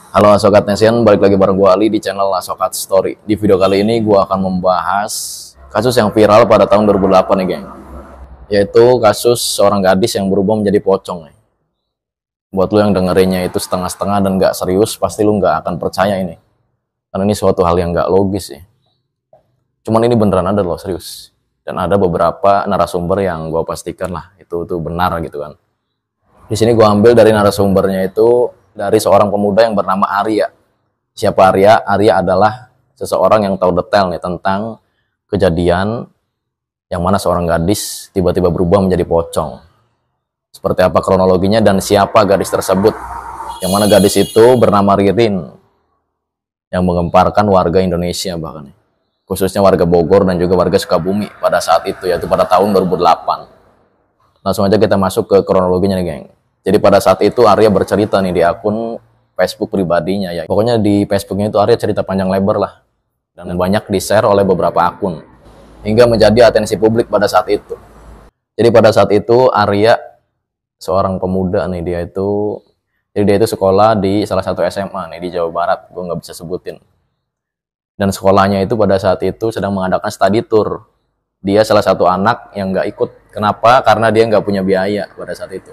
Halo Asokat Nation, balik lagi bareng gue Ali di channel Asokat Story. Di video kali ini gue akan membahas kasus yang viral pada tahun 2008 nih geng. Yaitu kasus seorang gadis yang berubah menjadi pocong nih. Buat lu yang dengerinnya itu setengah-setengah dan gak serius, pasti lu gak akan percaya ini. Karena ini suatu hal yang gak logis sih. Cuman ini beneran ada loh, serius. Dan ada beberapa narasumber yang gue pastikan lah, itu benar gitu kan. Di sini gue ambil dari narasumbernya itu dari seorang pemuda yang bernama Arya. Siapa Arya? Arya adalah seseorang yang tahu detail nih tentang kejadian yang mana seorang gadis tiba-tiba berubah menjadi pocong. Seperti apa kronologinya dan siapa gadis tersebut. Yang mana gadis itu bernama Ririn, yang menggemparkan warga Indonesia bahkan. Khususnya warga Bogor dan juga warga Sukabumi pada saat itu, yaitu pada tahun 2008. Langsung aja kita masuk ke kronologinya nih geng. Jadi pada saat itu Arya bercerita nih di akun Facebook pribadinya ya. Pokoknya di Facebooknya itu Arya cerita panjang lebar lah. Dan banyak di-share oleh beberapa akun. Hingga menjadi atensi publik pada saat itu. Jadi pada saat itu Arya, seorang pemuda nih, dia itu sekolah di salah satu SMA nih di Jawa Barat. Gue nggak bisa sebutin. Dan sekolahnya itu pada saat itu sedang mengadakan study tour. Dia salah satu anak yang nggak ikut. Kenapa? Karena dia nggak punya biaya pada saat itu.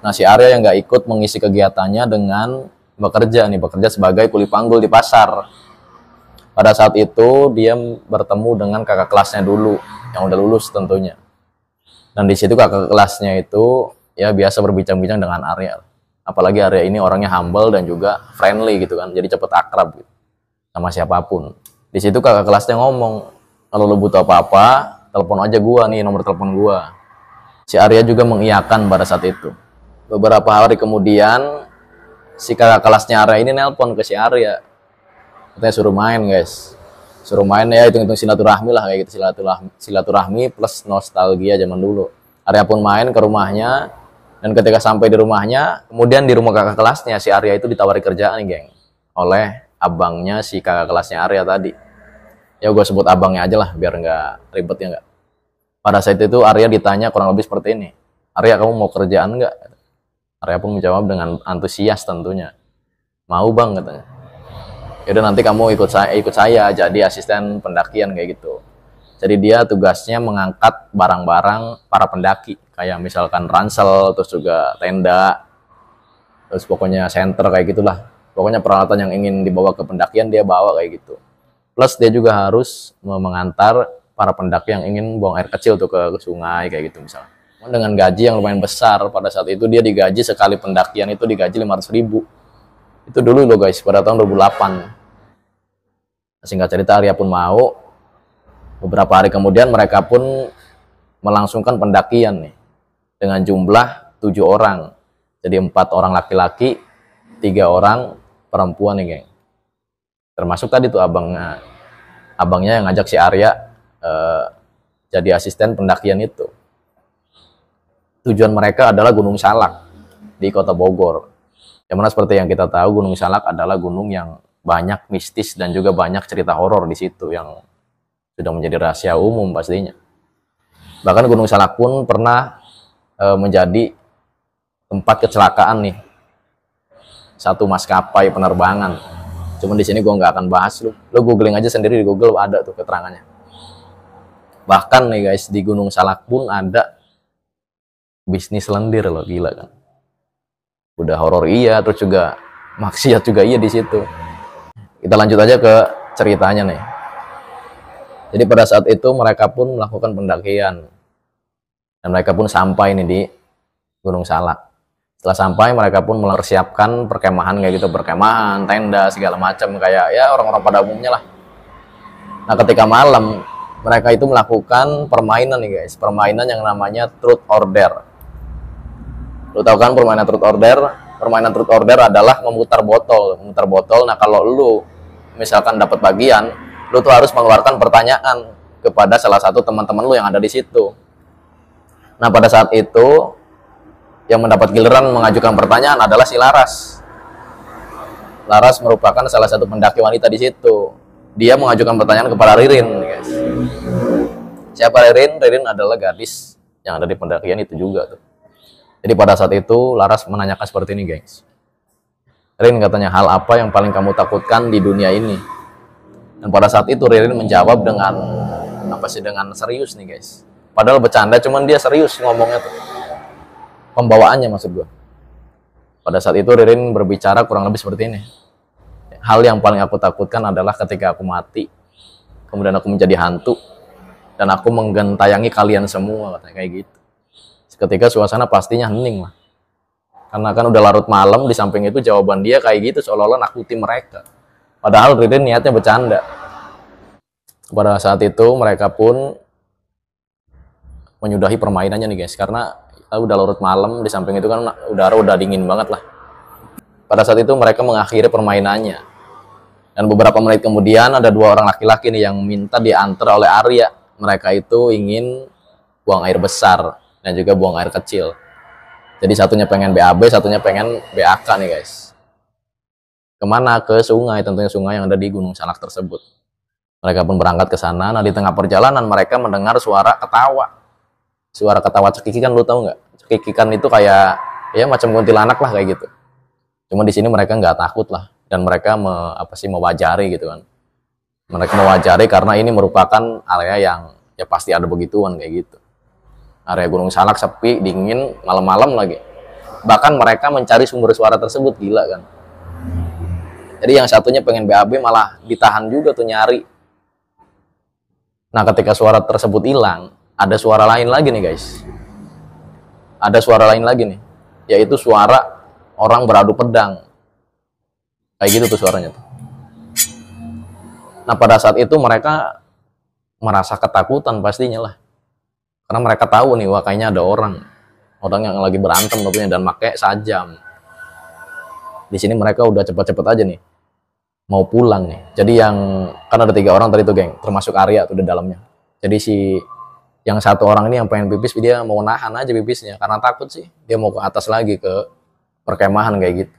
Nah, si Arya yang nggak ikut mengisi kegiatannya dengan bekerja sebagai kuli panggul di pasar. Pada saat itu dia bertemu dengan kakak kelasnya dulu yang udah lulus tentunya. Dan di situ kakak kelasnya itu ya biasa berbincang-bincang dengan Arya. Apalagi Arya ini orangnya humble dan juga friendly gitu kan, jadi cepet akrab gitu sama siapapun. Di situ kakak kelasnya ngomong, kalau lo butuh apa-apa, telepon aja gua nih, nomor telepon gua. Si Arya juga mengiyakan pada saat itu. Beberapa hari kemudian, si kakak kelasnya Arya ini nelpon ke si Arya. Katanya suruh main guys. Suruh main ya, hitung-hitung silaturahmi lah kayak gitu. Silaturahmi plus nostalgia zaman dulu. Arya pun main ke rumahnya. Dan ketika sampai di rumahnya, kemudian di rumah kakak kelasnya, si Arya itu ditawari kerjaan nih geng. Oleh abangnya si kakak kelasnya Arya tadi. Ya gue sebut abangnya aja lah, biar nggak ribet ya nggak. Pada saat itu Arya ditanya kurang lebih seperti ini. Arya, kamu mau kerjaan nggak? Arya pun menjawab dengan antusias tentunya. Mau bang katanya. Yaudah nanti kamu ikut saya jadi asisten pendakian kayak gitu. Jadi dia tugasnya mengangkat barang-barang para pendaki. Kayak misalkan ransel, terus juga tenda, terus pokoknya senter kayak gitulah. Pokoknya peralatan yang ingin dibawa ke pendakian dia bawa kayak gitu. Plus dia juga harus mengantar para pendaki yang ingin buang air kecil tuh ke sungai kayak gitu misalnya. Dengan gaji yang lumayan besar, pada saat itu dia digaji sekali pendakian itu digaji 500.000. Itu dulu loh guys, pada tahun 2008. Singkat cerita Arya pun mau. Beberapa hari kemudian mereka pun melangsungkan pendakian nih. Dengan jumlah 7 orang. Jadi 4 orang laki-laki, 3 orang perempuan nih geng. Termasuk tadi tuh abangnya yang ngajak si Arya jadi asisten pendakian itu. Tujuan mereka adalah Gunung Salak di kota Bogor. Yang mana seperti yang kita tahu, Gunung Salak adalah gunung yang banyak mistis dan juga banyak cerita horor di situ yang sudah menjadi rahasia umum pastinya. Bahkan Gunung Salak pun pernah menjadi tempat kecelakaan nih satu maskapai penerbangan. Cuman di sini gue nggak akan bahas, lu googling aja sendiri di Google, ada tuh keterangannya. Bahkan nih guys, di Gunung Salak pun ada bisnis lendir loh, gila kan. Udah horor iya, terus juga maksiat juga iya di situ. Kita lanjut aja ke ceritanya nih. Jadi pada saat itu mereka pun melakukan pendakian. Dan mereka pun sampai nih di Gunung Salak. Setelah sampai mereka pun mempersiapkan perkemahan kayak gitu, perkemahan, tenda segala macam kayak ya orang-orang pada umumnya lah. Nah, ketika malam mereka itu melakukan permainan nih guys, permainan yang namanya truth order. Lu tahu kan permainan truth order? Permainan truth order adalah memutar botol. Nah, kalau lu misalkan dapat bagian, lu tuh harus mengeluarkan pertanyaan kepada salah satu teman-teman lu yang ada di situ. Nah, pada saat itu yang mendapat giliran mengajukan pertanyaan adalah si Laras. Laras merupakan salah satu pendaki wanita di situ. Dia mengajukan pertanyaan kepada Ririn, guys. Siapa Ririn? Ririn adalah gadis yang ada di pendakian itu juga tuh. Jadi pada saat itu Laras menanyakan seperti ini, guys. Rin katanya, hal apa yang paling kamu takutkan di dunia ini? Dan pada saat itu Ririn menjawab dengan dengan serius nih guys. Padahal bercanda, cuman dia serius ngomongnya tuh. Pembawaannya maksud gue. Pada saat itu Ririn berbicara kurang lebih seperti ini. Hal yang paling aku takutkan adalah ketika aku mati, kemudian aku menjadi hantu, dan aku menggentayangi kalian semua, katanya kayak gitu. Ketika suasana pastinya hening lah. Karena kan udah larut malam, di samping itu jawaban dia kayak gitu, seolah-olah nakuti mereka. Padahal Ririn niatnya bercanda. Pada saat itu mereka pun menyudahi permainannya nih guys, karena udah larut malam, di samping itu kan udara udah dingin banget lah. Pada saat itu mereka mengakhiri permainannya. Dan beberapa menit kemudian ada dua orang laki-laki nih yang minta diantar oleh Arya. Mereka itu ingin buang air besar dan juga buang air kecil. Jadi satunya pengen BAB, satunya pengen BAK nih guys. Kemana? Ke sungai, tentunya sungai yang ada di Gunung Salak tersebut. Mereka pun berangkat ke sana. Nah di tengah perjalanan mereka mendengar suara ketawa. Suara ketawa cekikikan, lu tahu nggak? Cekikikan itu kayak ya macam kuntilanak lah kayak gitu. Cuma di sini mereka nggak takut lah, dan mereka mewajari gitu kan. Mereka mewajari karena ini merupakan area yang ya pasti ada begituan kayak gitu. Area Gunung Salak sepi, dingin, malam-malam lagi. Bahkan mereka mencari sumber suara tersebut, gila kan. Jadi yang satunya pengen BAB malah ditahan juga tuh nyari. Nah ketika suara tersebut hilang, ada suara lain lagi nih guys. Ada suara lain lagi nih, yaitu suara orang beradu pedang. Kayak gitu tuh suaranya tuh. Nah pada saat itu mereka merasa ketakutan pastinya lah. Karena mereka tahu nih, wah kayaknya ada orang yang lagi berantem tentunya, dan pakai sajam. Di sini mereka udah cepet-cepet aja nih mau pulang nih. Jadi kan ada 3 orang tadi tuh geng, termasuk Arya tuh di dalamnya. Jadi yang satu orang ini yang pengen pipis, dia mau nahan aja pipisnya karena takut sih. Dia mau ke atas lagi ke perkemahan kayak gitu.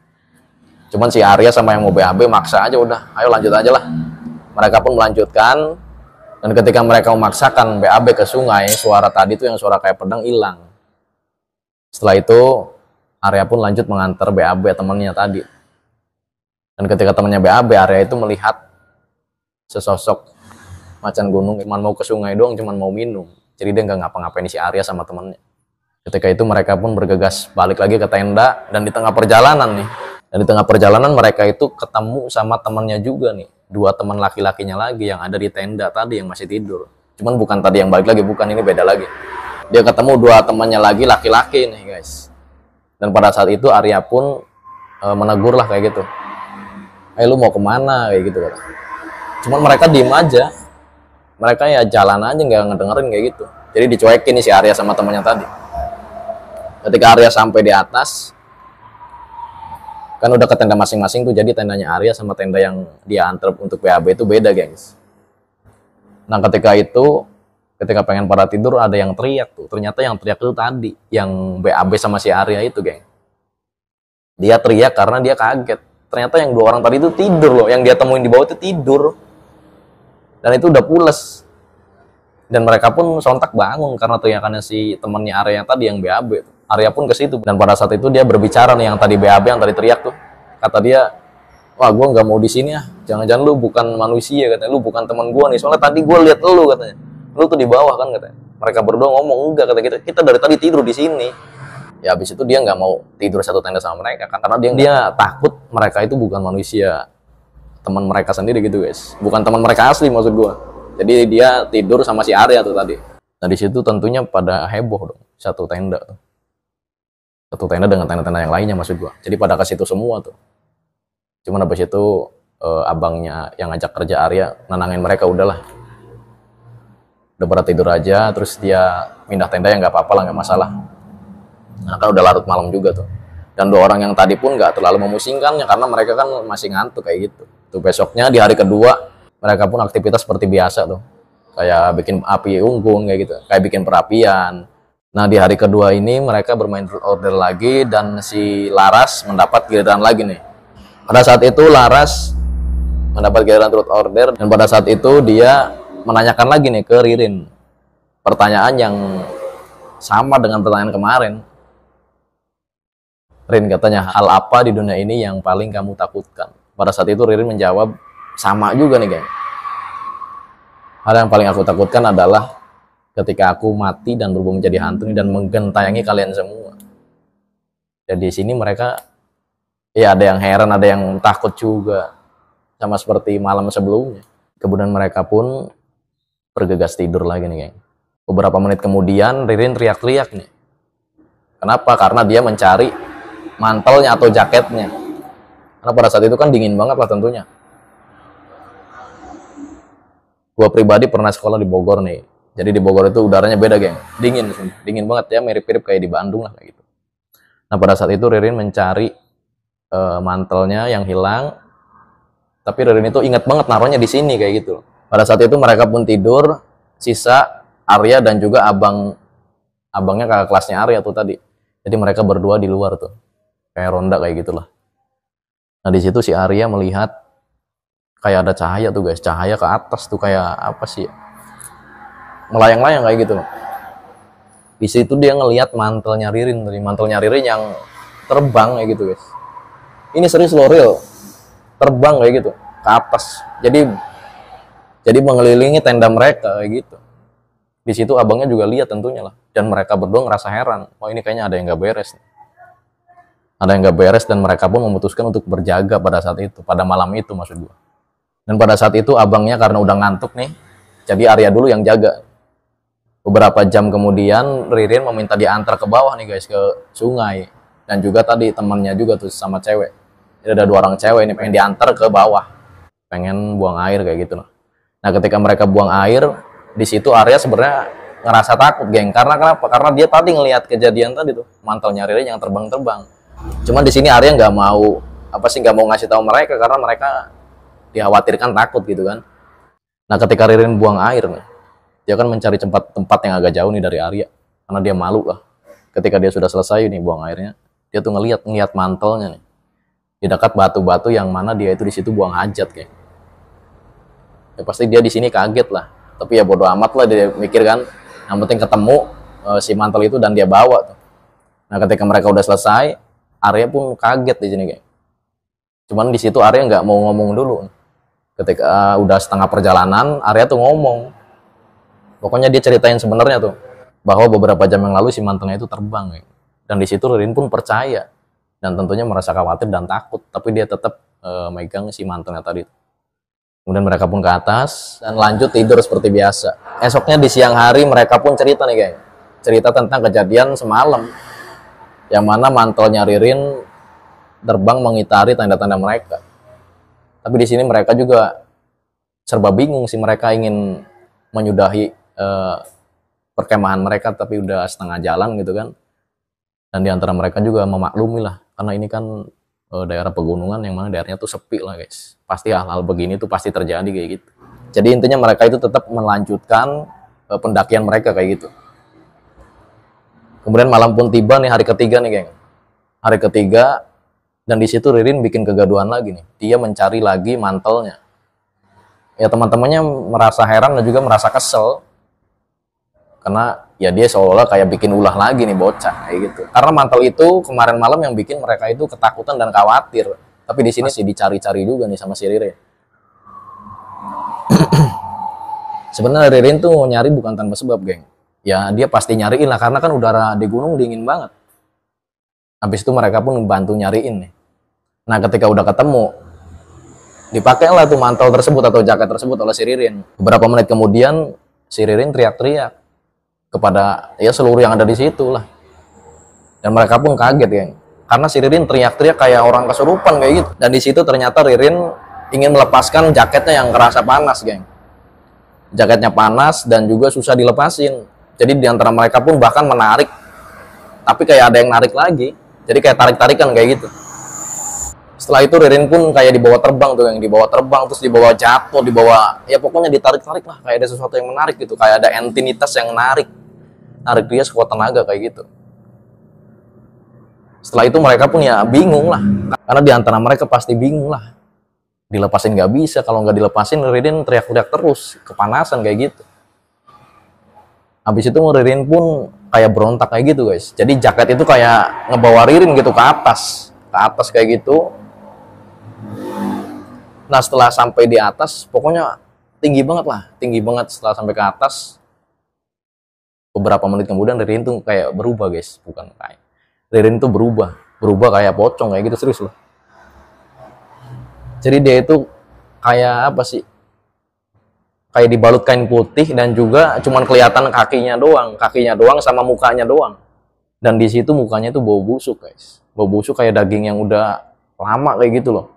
Cuman si Arya sama yang mau BAB maksa aja, udah ayo lanjut aja lah. Mereka pun melanjutkan. Dan ketika mereka memaksakan BAB ke sungai, suara tadi tuh yang suara kayak pedang hilang. Setelah itu, Arya pun lanjut mengantar BAB temannya tadi. Dan ketika temannya BAB, Arya itu melihat sesosok macan gunung, cuman mau ke sungai doang, cuman mau minum. Jadi dia nggak ngapa-ngapain si Arya sama temannya. Ketika itu mereka pun bergegas balik lagi ke tenda, dan di tengah perjalanan nih. Dan di tengah perjalanan mereka itu ketemu sama temannya juga nih. 2 teman laki-lakinya lagi yang ada di tenda tadi yang masih tidur. Cuman bukan tadi yang balik lagi, bukan, ini beda lagi. Dia ketemu 2 temannya lagi laki-laki nih guys. Dan pada saat itu Arya pun menegur lah kayak gitu. Lu mau kemana kayak gitu kata. Cuman mereka diem aja. Mereka ya jalan aja, nggak ngedengerin kayak gitu. Jadi dicuekin nih si Arya sama temannya tadi. Ketika Arya sampai di atas, kan udah ke tenda masing-masing tuh, jadi tendanya Arya sama tenda yang dia antar untuk BAB itu beda gengs. Nah ketika pengen pada tidur, ada yang teriak tuh. Ternyata yang teriak itu tadi yang BAB sama si Arya itu geng. Dia teriak karena dia kaget. Ternyata yang 2 orang tadi itu tidur loh, yang dia temuin di bawah itu tidur. Dan itu udah pules. Dan mereka pun sontak bangun karena teriakannya si temannya Arya yang tadi yang BAB. Arya pun ke situ, dan pada saat itu dia berbicara nih yang tadi BAB yang tadi teriak tuh. Kata dia, wah gue nggak mau di sini ya. Jangan-jangan lu bukan manusia katanya, lu bukan teman gue nih. Soalnya tadi gue lihat lu katanya, lu tuh di bawah kan katanya. Mereka berdua ngomong enggak, kata kita dari tadi tidur di sini. Ya habis itu dia nggak mau tidur satu tenda sama mereka kan, karena dia takut mereka itu bukan manusia, teman mereka sendiri gitu guys, bukan teman mereka asli maksud gue. Jadi dia tidur sama si Arya tuh tadi. Nah di situ tentunya pada heboh dong, satu tenda dengan tenda-tenda yang lainnya maksud gua. Jadi pada ke situ semua tuh. Cuman habis itu abangnya yang ngajak kerja Arya nenangin mereka, udahlah. Udah pada tidur aja, terus dia pindah tenda ya nggak apa-apa lah, nggak masalah. Nah kan udah larut malam juga tuh. Dan 2 orang yang tadi pun nggak terlalu memusingkannya karena mereka kan masih ngantuk kayak gitu. Tuh besoknya di hari kedua mereka pun aktivitas seperti biasa tuh. Kayak bikin api unggun kayak gitu, kayak bikin perapian. Nah di hari kedua ini mereka bermain truth order lagi, dan si Laras mendapat giliran lagi nih. Pada saat itu Laras mendapat giliran truth order, dan pada saat itu dia menanyakan lagi nih ke Ririn pertanyaan yang sama dengan pertanyaan kemarin. Rin katanya, hal apa di dunia ini yang paling kamu takutkan? Pada saat itu Ririn menjawab, sama juga nih geng. Hal yang paling aku takutkan adalah ketika aku mati dan berubah menjadi hantu dan menggentayangi kalian semua. Dan di sini mereka, ya ada yang heran, ada yang takut juga, sama seperti malam sebelumnya. Kemudian mereka pun bergegas tidur lagi nih geng. Beberapa menit kemudian Ririn teriak-teriak nih. Kenapa? Karena dia mencari mantelnya atau jaketnya. Karena pada saat itu kan dingin banget lah tentunya. Gua pribadi pernah sekolah di Bogor nih. Jadi di Bogor itu udaranya beda geng. Dingin banget ya, mirip-mirip kayak di Bandung lah kayak gitu. Nah pada saat itu Ririn mencari mantelnya yang hilang. Tapi Ririn itu ingat banget naruhnya di sini kayak gitu. Pada saat itu mereka pun tidur, sisa Arya dan juga abangnya kakak kelasnya Arya tuh tadi. Jadi mereka berdua di luar tuh. Kayak ronda kayak gitulah. Nah di situ si Arya melihat kayak ada cahaya tuh guys, cahaya ke atas tuh kayak apa sih? Melayang-layang kayak gitu loh. Di situ dia ngelihat mantelnya Ririn, yang terbang kayak gitu guys. Ini serius loh, real. Terbang kayak gitu ke atas. Jadi mengelilingi tenda mereka kayak gitu. Di situ abangnya juga lihat tentunya lah. Dan mereka berdua ngerasa heran. Oh ini kayaknya ada yang nggak beres. Ada yang nggak beres dan mereka pun memutuskan untuk berjaga pada saat itu. Pada malam itu maksud gua. Dan pada saat itu abangnya karena udah ngantuk nih. Jadi Arya dulu yang jaga. Beberapa jam kemudian Ririn meminta diantar ke bawah nih guys. Ke sungai. Dan juga tadi temannya juga tuh sama cewek. Jadi ada 2 orang cewek ini pengen diantar ke bawah. Pengen buang air kayak gitu loh. Nah ketika mereka buang air. Di situ Arya sebenarnya ngerasa takut geng. Karena kenapa? Karena dia tadi ngelihat kejadian tadi tuh. Mantelnya Ririn yang terbang-terbang. Cuman di sini Arya nggak mau ngasih tahu mereka karena mereka dikhawatirkan takut gitu kan. Nah ketika Ririn buang air nih, dia kan mencari tempat yang agak jauh nih dari Arya karena dia malu lah. Ketika dia sudah selesai nih buang airnya, dia tuh ngelihat mantelnya nih di dekat batu-batu yang mana dia itu di situ buang hajat kayak. Ya pasti dia di sini kaget lah. Tapi ya bodo amat lah dia mikir kan. Yang penting ketemu si mantel itu dan dia bawa tuh. Nah ketika mereka udah selesai, Arya pun kaget di sini kayak. Cuman di situ Arya nggak mau ngomong dulu. Ketika udah setengah perjalanan, Arya tuh ngomong. Pokoknya dia ceritain sebenarnya tuh bahwa beberapa jam yang lalu si mantelnya itu terbang kayak. Dan di situ Ririn pun percaya dan tentunya merasa khawatir dan takut. Tapi dia tetap megang si mantelnya tadi. Kemudian mereka pun ke atas dan lanjut tidur seperti biasa. Esoknya di siang hari mereka pun cerita nih kayak. Cerita tentang kejadian semalam. Yang mana mantelnya Ririn terbang mengitari tanda-tanda mereka. Tapi di sini mereka juga serba bingung sih, mereka ingin menyudahi perkemahan mereka tapi udah setengah jalan gitu kan. Dan di antara mereka juga memaklumi lah karena ini kan daerah pegunungan yang mana daerahnya tuh sepi lah guys. Pasti hal-hal begini tuh pasti terjadi kayak gitu. Jadi intinya mereka itu tetap melanjutkan pendakian mereka kayak gitu. Kemudian malam pun tiba nih, hari ketiga nih geng. Hari ketiga dan di situ Ririn bikin kegaduhan lagi nih. Dia mencari lagi mantelnya. Ya teman-temannya merasa heran dan juga merasa kesel. Karena ya dia seolah-olah kayak bikin ulah lagi nih bocah kayak gitu. Karena mantel itu kemarin malam yang bikin mereka itu ketakutan dan khawatir. Tapi di sini sih dicari-cari juga nih sama si Ririn. Sebenarnya Ririn tuh nyari bukan tanpa sebab geng. Ya dia pasti nyariin lah karena kan udara di gunung dingin banget. Habis itu mereka pun bantu nyariin nih. Nah ketika udah ketemu, dipakailah tuh mantel tersebut atau jaket tersebut oleh si Ririn. Beberapa menit kemudian si Ririn teriak-teriak kepada ya seluruh yang ada di situ lah. Dan mereka pun kaget geng. Karena si Ririn teriak-teriak kayak orang kesurupan kayak gitu. Dan di situ ternyata Ririn ingin melepaskan jaketnya yang kerasa panas geng. Jaketnya panas dan juga susah dilepasin. Jadi di antara mereka pun bahkan menarik, tapi kayak ada yang narik lagi. Jadi kayak tarik-tarikan kayak gitu. Setelah itu Ririn pun kayak dibawa terbang tuh, yang dibawa terbang terus dibawa jatuh, dibawa ya pokoknya ditarik-tarik lah, kayak ada sesuatu yang menarik gitu, kayak ada entitas yang narik dia sekuat tenaga kayak gitu. Setelah itu mereka pun ya bingung lah, karena di antara mereka pasti bingung lah. Dilepasin nggak bisa, kalau nggak dilepasin Ririn teriak-teriak terus, kepanasan kayak gitu. Habis itu Ririn pun kayak berontak kayak gitu guys. Jadi jaket itu kayak ngebawa Ririn gitu ke atas kayak gitu. Nah setelah sampai di atas, pokoknya tinggi banget lah, tinggi banget. Setelah sampai ke atas, beberapa menit kemudian Ririn tuh kayak berubah guys, bukan kayak Ririn tuh berubah kayak pocong kayak gitu, serius loh. Jadi dia itu kayak apa sih? Kayak dibalut kain putih dan juga cuman kelihatan kakinya doang sama mukanya doang. Dan di situ mukanya tuh bau busuk guys, bau busuk kayak daging yang udah lama kayak gitu loh.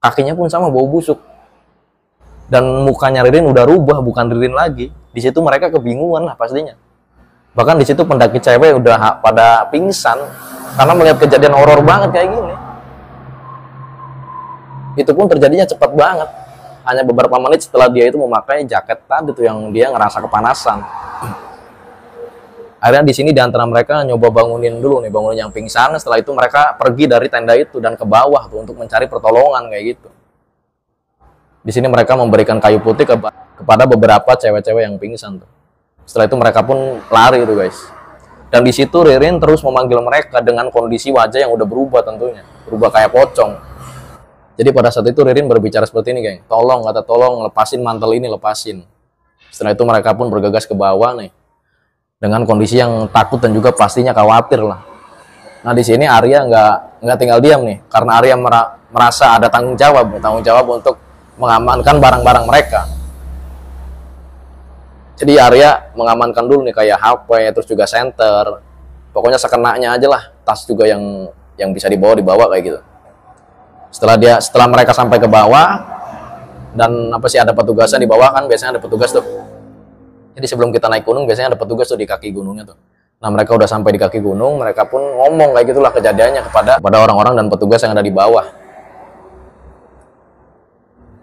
Kakinya pun sama bau busuk. Dan mukanya Ririn udah rubah, bukan Ririn lagi. Di situ mereka kebingungan lah pastinya. Bahkan di situ pendaki cewek udah pada pingsan karena melihat kejadian horor banget kayak gini. Itu pun terjadinya cepat banget. Hanya beberapa menit setelah dia itu memakai jaket tadi tuh yang dia ngerasa kepanasan. Akhirnya di sini di antara mereka nyoba bangunin yang pingsan. Setelah itu mereka pergi dari tenda itu dan ke bawah tuh untuk mencari pertolongan kayak gitu. Di sini mereka memberikan kayu putih kepada beberapa cewek-cewek yang pingsan tuh. Setelah itu mereka pun lari tuh guys. Dan di situ Ririn terus memanggil mereka dengan kondisi wajah yang udah berubah tentunya, berubah kayak pocong. Jadi pada saat itu Ririn berbicara seperti ini, geng. Tolong, lepasin mantel ini, lepasin. Setelah itu mereka pun bergegas ke bawah nih, dengan kondisi yang takut dan juga pastinya khawatir lah. Nah di sini Arya nggak tinggal diam nih, karena Arya merasa ada tanggung jawab untuk mengamankan barang-barang mereka. Jadi Arya mengamankan dulu nih kayak HP, terus juga senter. Pokoknya sekenanya aja lah, tas juga yang bisa dibawa kayak gitu. Setelah mereka sampai ke bawah dan ada petugasnya di bawah kan, biasanya ada petugas tuh. Jadi sebelum kita naik gunung biasanya ada petugas tuh di kaki gunungnya tuh. Nah mereka udah sampai di kaki gunung, mereka pun ngomong kayak gitulah kejadiannya kepada orang-orang dan petugas yang ada di bawah.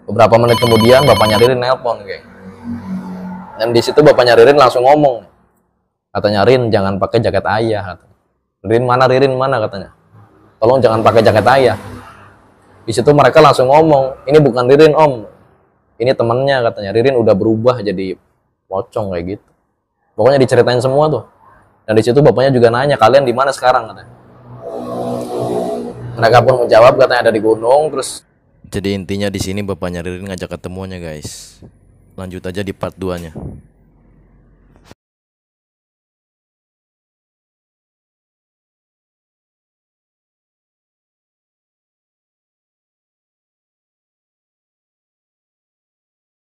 Beberapa menit kemudian bapaknya Ririn nelpon kayak. Dan di situ bapaknya Ririn langsung ngomong. Katanya, Rin jangan pakai jaket ayah. Ririn mana katanya. Tolong jangan pakai jaket ayah. Di situ mereka langsung ngomong, ini bukan Ririn om, ini temennya katanya. Ririn udah berubah jadi pocong kayak gitu. Pokoknya diceritain semua tuh. Dan di situ bapaknya juga nanya, kalian di mana sekarang katanya. Mereka pun menjawab katanya ada di gunung. Terus jadi intinya di sini bapaknya Ririn ngajak ketemuannya guys. Lanjut aja di part 2-nya.